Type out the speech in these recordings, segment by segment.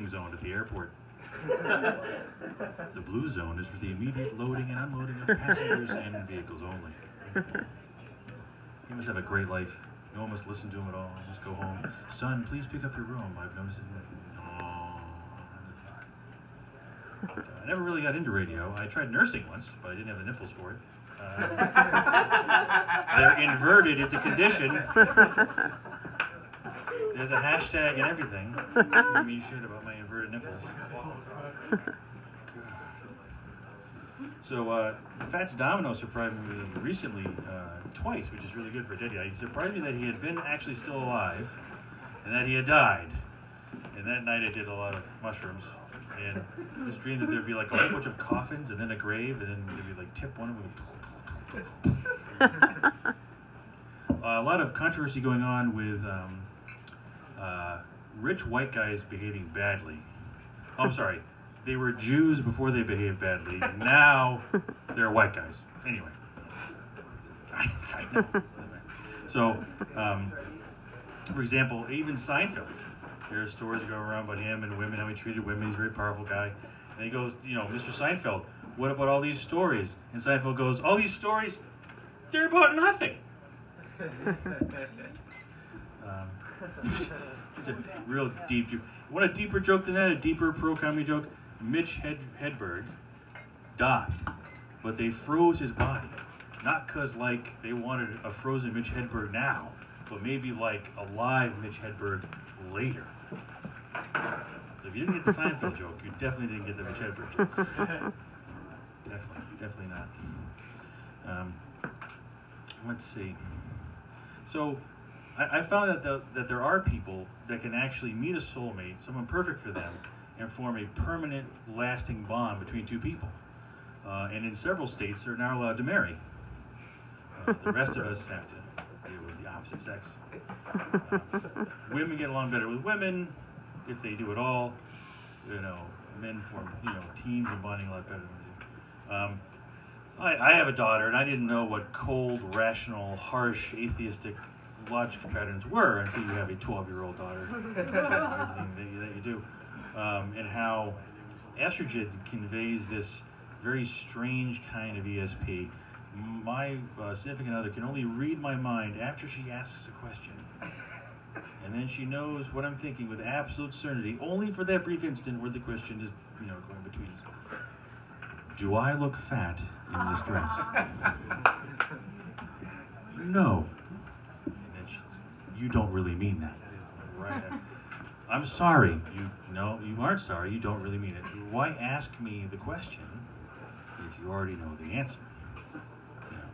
loading zone at the airport. The blue zone is for the immediate loading and unloading of passengers and vehicles only. He must have a great life. No one must listen to him at all. Just go home. Son, please pick up your room. I've noticed it. Oh. I never really got into radio. I tried nursing once, but I didn't have the nipples for it. They're inverted. It's a condition. There's a hashtag and everything. Give me shit about my inverted nipples. So, Fats Domino surprised me recently twice, which is really good for a dead guy. He surprised me that he had been actually still alive, and that he had died. And that night I did a lot of mushrooms, and I just dreamed that there'd be like a whole bunch of coffins, and then a grave, and then there'd be like tip one of them. A lot of controversy going on with rich white guys behaving badly. Oh, I'm sorry. They were Jews before they behaved badly. Now they're white guys. Anyway. I know. So, for example, even Seinfeld. There are stories that go around about him and women, how he treated women. He's a very powerful guy. And he goes, you know, Mr. Seinfeld, what about all these stories? And Seinfeld goes, all these stories, they're about nothing. It's a real deep. You want a deeper joke than that? A deeper pro-comedy joke? Mitch Hedberg died, but they froze his body. Not because, like, they wanted a frozen Mitch Hedberg now, but maybe, like, a live Mitch Hedberg later. So if you didn't get the Seinfeld joke, you definitely didn't get the Mitch Hedberg joke. Definitely not. Let's see. So, I found that there are people that can actually meet a soulmate, someone perfect for them, and form a permanent, lasting bond between two people. And in several states, they're now allowed to marry. The rest of us have to deal with the opposite sex. Women get along better with women, if they do at all. You know, men form, you know, teams and bonding a lot better than we do. I have a daughter, and I didn't know what cold, rational, harsh, atheistic logic patterns were until you have a 12-year-old daughter. Everything that you do. And how estrogen conveys this very strange kind of ESP. My significant other can only read my mind after she asks a question. And then she knows what I'm thinking with absolute certainty, only for that brief instant where the question is, you know, going between us. Do I look fat in this dress? No. And then you don't really mean that. Right. I'm sorry. No, you aren't sorry. You don't really mean it. Why ask me the question if you already know the answer? You know,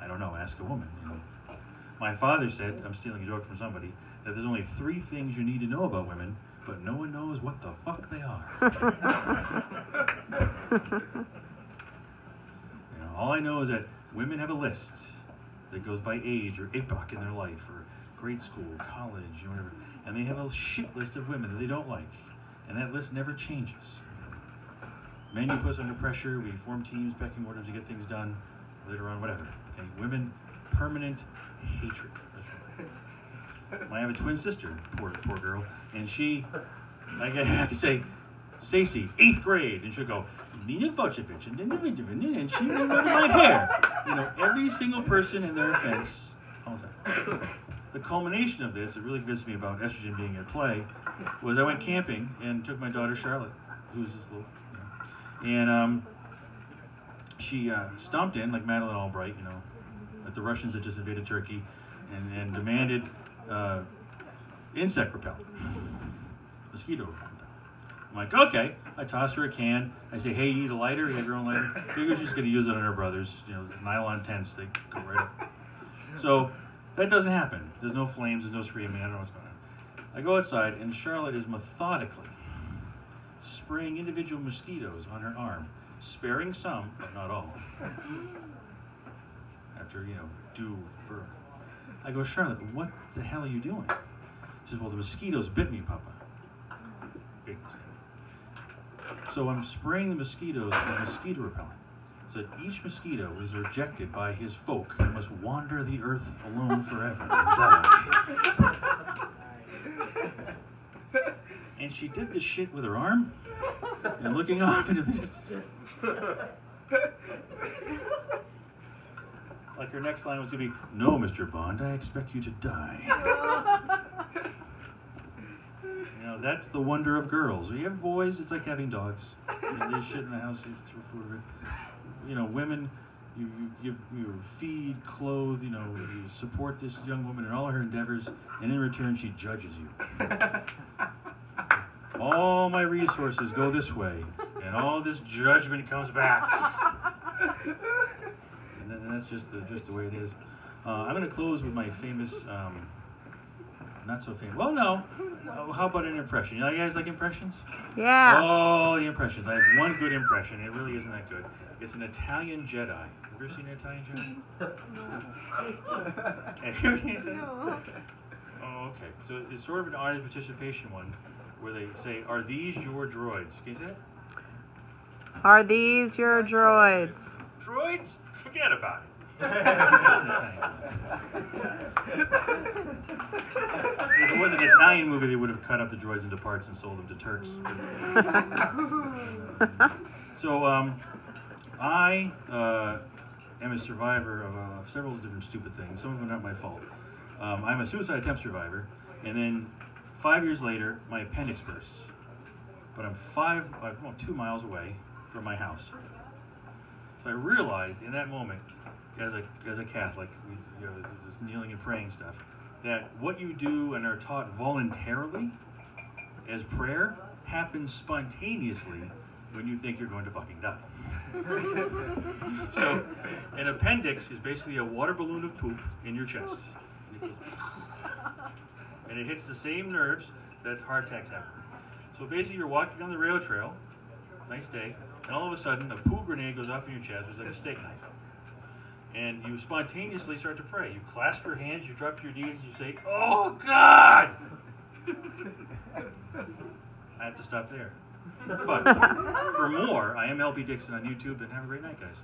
I don't know. Ask a woman. You know. My father said, I'm stealing a joke from somebody, that there's only 3 things you need to know about women, but no one knows what the fuck they are. You know, all I know is that women have a list that goes by age or epoch in their life, or grade school, college, or whatever. And they have a shit list of women that they don't like. And that list never changes. Men you put us under pressure, we form teams, pecking orders to get things done, later on, whatever. Okay, women, permanent hatred. I have a twin sister, poor girl, and she, I say, Stacy, 8th grade, and she'll go, Nina Vucevic, and she went under my hair. You know, every single person in their offense, all the time. The culmination of this, it really convinced me about estrogen being at play, was I went camping and took my daughter Charlotte, who's this little, you know, and she stomped in like Madeleine Albright, you know, like the Russians had just invaded Turkey, and demanded insect repellent, mosquito repellent. I'm like, okay. I toss her a can. I say, hey, you need a lighter? You have your own lighter? Figures she's going to use it on her brothers. You know, nylon tents, they go right up. So that doesn't happen. There's no flames, there's no screaming. I don't know what's going on. I go outside, and Charlotte is methodically spraying individual mosquitoes on her arm, sparing some, but not all. After, you know, due vertical. I go, Charlotte, what the hell are you doing? She says, well, the mosquitoes bit me, Papa. Big mosquito. So I'm spraying the mosquitoes with mosquito repellent. So that each mosquito is rejected by his folk and must wander the earth alone forever and die. And she did this shit with her arm and looking off into the distance. Like her next line was going to be, "No, Mr. Bond, I expect you to die." You know, that's the wonder of girls. When you have boys, it's like having dogs. You know, they shit in the house, you throw food. You know, women, you feed, clothe, you know, you support this young woman in all of her endeavors, and in return, she judges you. All my resources go this way, and all this judgment comes back. And that's just the way it is. I'm going to close with my famous, not so famous. Well, no. How about an impression? You guys like impressions? Yeah. Oh, the impressions. I have one good impression. It really isn't that good. It's an Italian Jedi. Have you ever seen an Italian Jedi? Have you ever seen it? No. Oh, okay. So it's sort of an audience participation one where they say, "Are these your droids?" Can you say it? Are these your droids? Droids? Forget about it. That's an Italian If it was an Italian movie, they would have cut up the droids into parts and sold them to Turks. So, I am a survivor of several different stupid things. Some of them are not my fault. I'm a suicide attempt survivor, and then 5 years later, my appendix bursts. But I'm 2 miles away from my house. So I realized in that moment, as a Catholic, you know, this kneeling and praying stuff, that what you do and are taught voluntarily as prayer happens spontaneously when you think you're going to fucking die. So an appendix is basically a water balloon of poop in your chest. And it hits the same nerves that heart attacks have. So basically you're walking on the rail trail, nice day, and all of a sudden a poo grenade goes off in your chest. It's like a steak knife. And you spontaneously start to pray. You clasp your hands, you drop your knees, and you say, "Oh, God!" I have to stop there. But for more, I am LB Dixon on YouTube, and have a great night, guys.